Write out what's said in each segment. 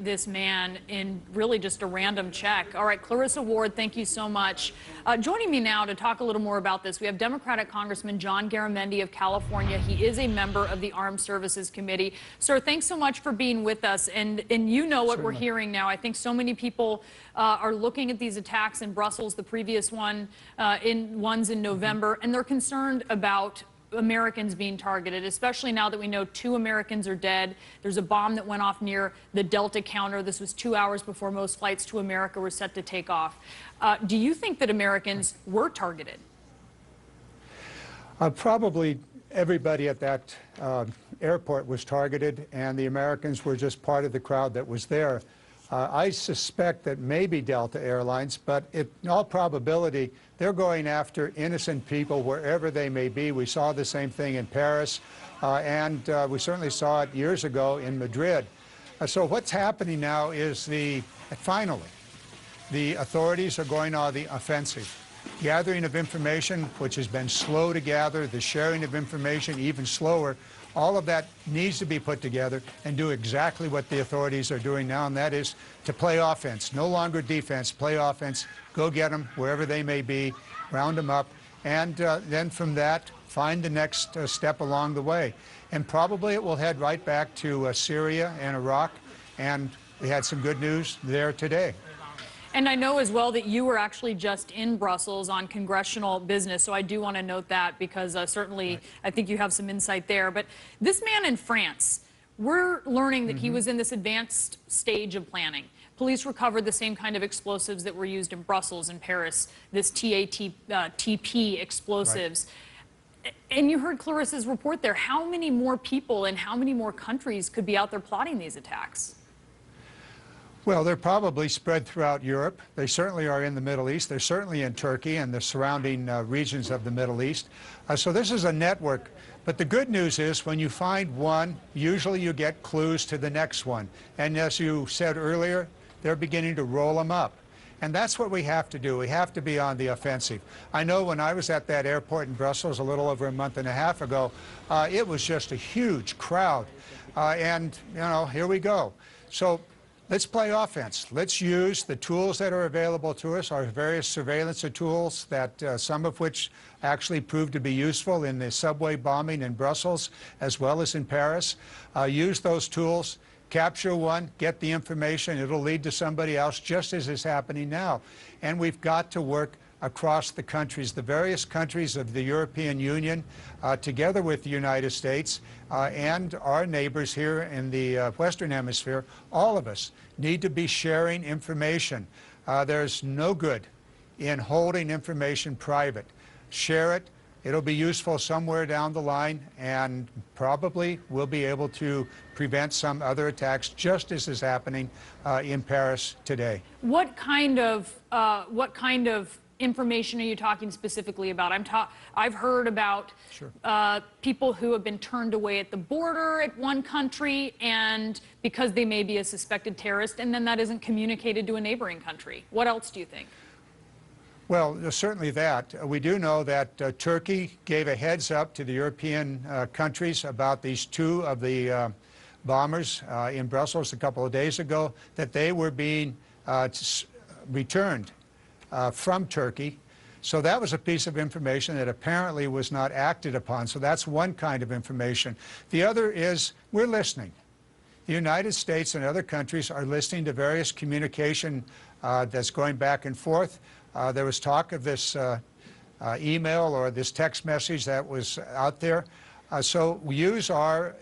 this man in really just a random check. All right, Clarissa Ward, thank you so much. Joining me now to talk a little more about this, we have Democratic Congressman John Garamendi of California. He is a member of the Armed Services Committee. Sir, thanks so much for being with us. And you know what we're hearing now. I think so many people are looking at these attacks in Brussels, the previous ones in November, and they're concerned about Americans being targeted, especially now that we know 2 Americans are dead. There's a bomb that went off near the Delta counter. This was 2 hours before most flights to America were set to take off. Do you think that Americans were targeted? Probably everybody at that airport was targeted, and the Americans were just part of the crowd that was there. I suspect that maybe Delta Airlines, but in all probability, they're going after innocent people wherever they may be. We saw the same thing in Paris, and we certainly saw it years ago in Madrid. So what's happening now is finally, the authorities are going on the offensive. Gathering of information, which has been slow to gather, the sharing of information even slower, all of that needs to be put together and do exactly what the authorities are doing now, and that is to play offense. No longer defense, play offense, go get them wherever they may be, round them up, and then from that, find the next step along the way. And probably it will head right back to Syria and Iraq, and we had some good news there today. And I know as well that you were actually just in Brussels on congressional business, so I do want to note that because certainly I think you have some insight there. But this man in France, we're learning that he was in this advanced stage of planning. Police recovered the same kind of explosives that were used in Brussels and Paris, this TP explosives. Right. And you heard Clarissa's report there. How many more people in how many more countries could be out there plotting these attacks? Well, they're probably spread throughout Europe. They certainly are in the Middle East. They're certainly in Turkey and the surrounding regions of the Middle East. So this is a network. But the good news is when you find one, usually you get clues to the next one. And as you said earlier, they're beginning to roll them up. And that's what we have to do. We have to be on the offensive. I know when I was at that airport in Brussels a little over a month and a half ago, it was just a huge crowd. And, you know, here we go. So let's play offense. Let's use the tools that are available to us, our various surveillance tools, that some of which actually proved to be useful in the subway bombing in Brussels as well as in Paris. Use those tools, capture one, get the information. It'll lead to somebody else, just as is happening now. And we've got to work across the countries, the various countries of the European Union, together with the United States and our neighbors here in the Western Hemisphere. All of us need to be sharing information. There's no good in holding information private. Share it. It'll be useful somewhere down the line, and probably we'll be able to prevent some other attacks, just as is happening in Paris today. What kind of information are you talking specifically about? I've heard about people who have been turned away at the border at one country, and because they may be a suspected terrorist, and then that isn't communicated to a neighboring country. What else do you think? Well, certainly that. We do know that Turkey gave a heads up to the European countries about these 2 of the bombers in Brussels a couple of days ago, that they were being returned from Turkey. So that was a piece of information that apparently was not acted upon. So that's one kind of information. The other is we're listening. The United States and other countries are listening to various communication that's going back and forth. There was talk of this email or this text message that was out there. So we use our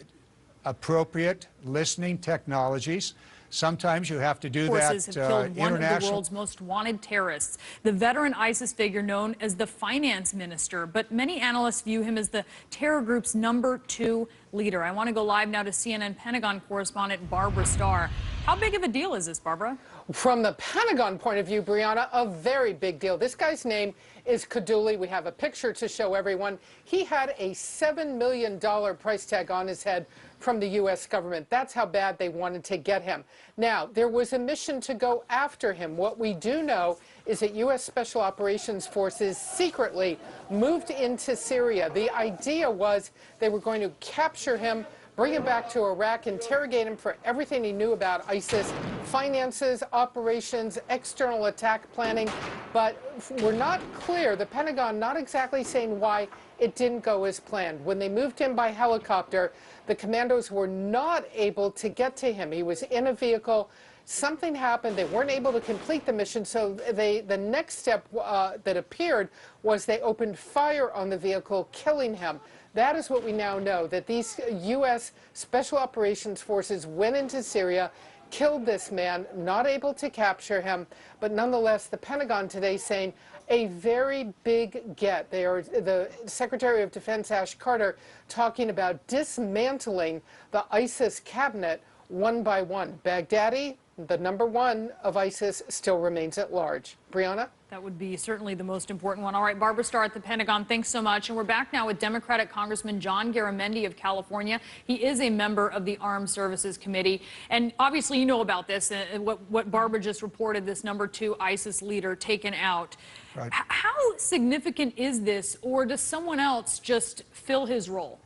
appropriate listening technologies. Sometimes you have to do that Forces have killed one of the world's most wanted terrorists, the veteran ISIS figure known as the finance minister, but many analysts view him as the terror group's #2 leader. I want to go live now to CNN Pentagon correspondent Barbara Starr. How big of a deal is this, Barbara? From the Pentagon point of view, Brianna, a very big deal. This guy's name is Kaduli. We have a picture to show everyone. He had a $7 million price tag on his head from the U.S. government. That's how bad they wanted to get him. Now, there was a mission to go after him. What we do know is that U.S. Special Operations Forces secretly moved into Syria. The idea was they were going to capture him, bring him back to Iraq, interrogate him for everything he knew about ISIS, finances, operations, external attack planning. But we're not clear, the Pentagon not exactly saying why it didn't go as planned. When they moved him by helicopter, the commandos were not able to get to him. He was in a vehicle. Something happened. They weren't able to complete the mission, so the next step that appeared was they opened fire on the vehicle, killing him. That is what we now know, that these U.S. Special Operations Forces went into Syria, killed this man, not able to capture him, but nonetheless, the Pentagon today saying a very big get. The Secretary of Defense, Ash Carter, talking about dismantling the ISIS cabinet one by one. Baghdadi, the #1 of ISIS, still remains at large. Brianna? That would be certainly the most important one. All right, Barbara Starr at the Pentagon, thanks so much. And we're back now with Democratic Congressman John Garamendi of California. He is a member of the Armed Services Committee. And obviously you know about this, what Barbara just reported, this #2 ISIS leader taken out. Right. How significant is this, or does someone else just fill his role?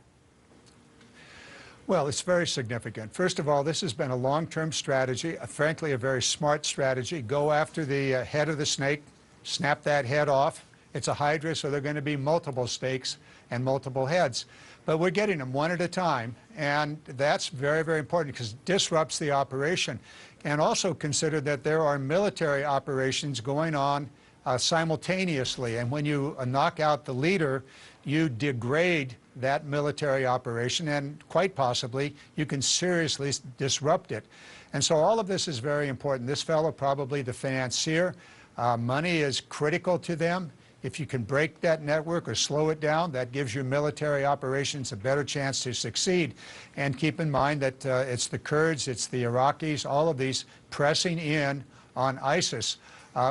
Well, it's very significant. First of all, this has been a long-term strategy, frankly, a very smart strategy. Go after the head of the snake, snap that head off. It's a hydra, so there are going to be multiple snakes and multiple heads. But we're getting them one at a time, and that's very, very important because it disrupts the operation. And also consider that there are military operations going on simultaneously, and when you knock out the leader, you degrade that military operation, and quite possibly you can seriously disrupt it. And so all of this is very important. This fellow, probably the financier, money is critical to them. If you can break that network or slow it down, that gives your military operations a better chance to succeed. And keep in mind that it's the Kurds, it's the Iraqis, all of these pressing in on ISIS.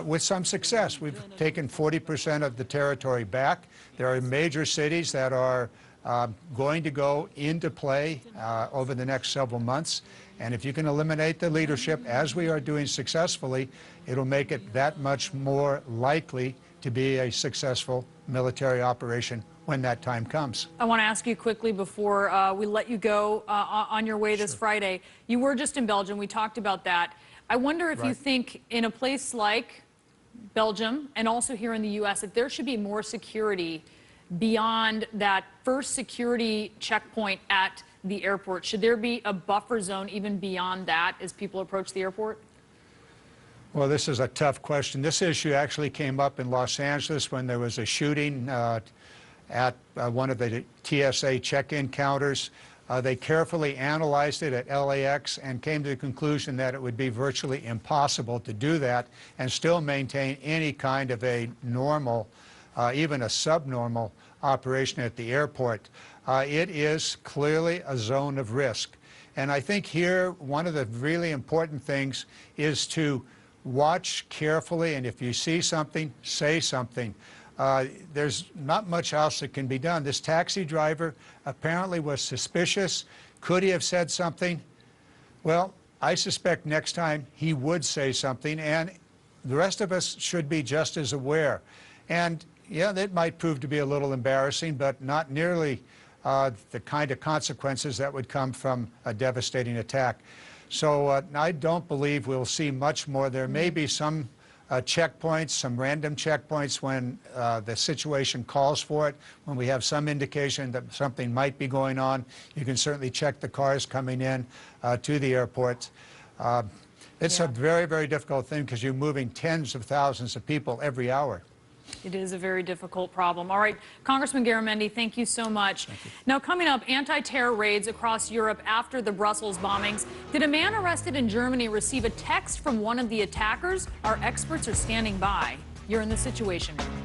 With some success. We've taken 40% of the territory back. There are major cities that are going to go into play over the next several months. And if you can eliminate the leadership, as we are doing successfully, it'll make it that much more likely to be a successful military operation when that time comes. I want to ask you quickly before we let you go on your way this Friday. You were just in Belgium. We talked about that. I wonder if you think in a place like Belgium and also here in the U.S. that there should be more security beyond that first security checkpoint at the airport. Should there be a buffer zone even beyond that as people approach the airport? Well, this is a tough question. This issue actually came up in Los Angeles when there was a shooting at one of the TSA check-in counters. They carefully analyzed it at LAX and came to the conclusion that it would be virtually impossible to do that and still maintain any kind of a normal, even a subnormal operation at the airport. It is clearly a zone of risk. And I think here one of the really important things is to watch carefully, and if you see something, say something. There's not much else that can be done. This taxi driver apparently was suspicious. Could he have said something? Well, I suspect next time he would say something, and the rest of us should be just as aware. And yeah, that might prove to be a little embarrassing, but not nearly the kind of consequences that would come from a devastating attack. So I don't believe we'll see much more. There may be some checkpoints, some random checkpoints when the situation calls for it. When we have some indication that something might be going on, you can certainly check the cars coming in to the airport. It's a very, very difficult thing because you're moving tens of thousands of people every hour. It is a very difficult problem. All right, Congressman Garamendi, thank you so much. Now, coming up, anti-terror raids across Europe after the Brussels bombings. Did a man arrested in Germany receive a text from one of the attackers? Our experts are standing by. You're in the Situation Room.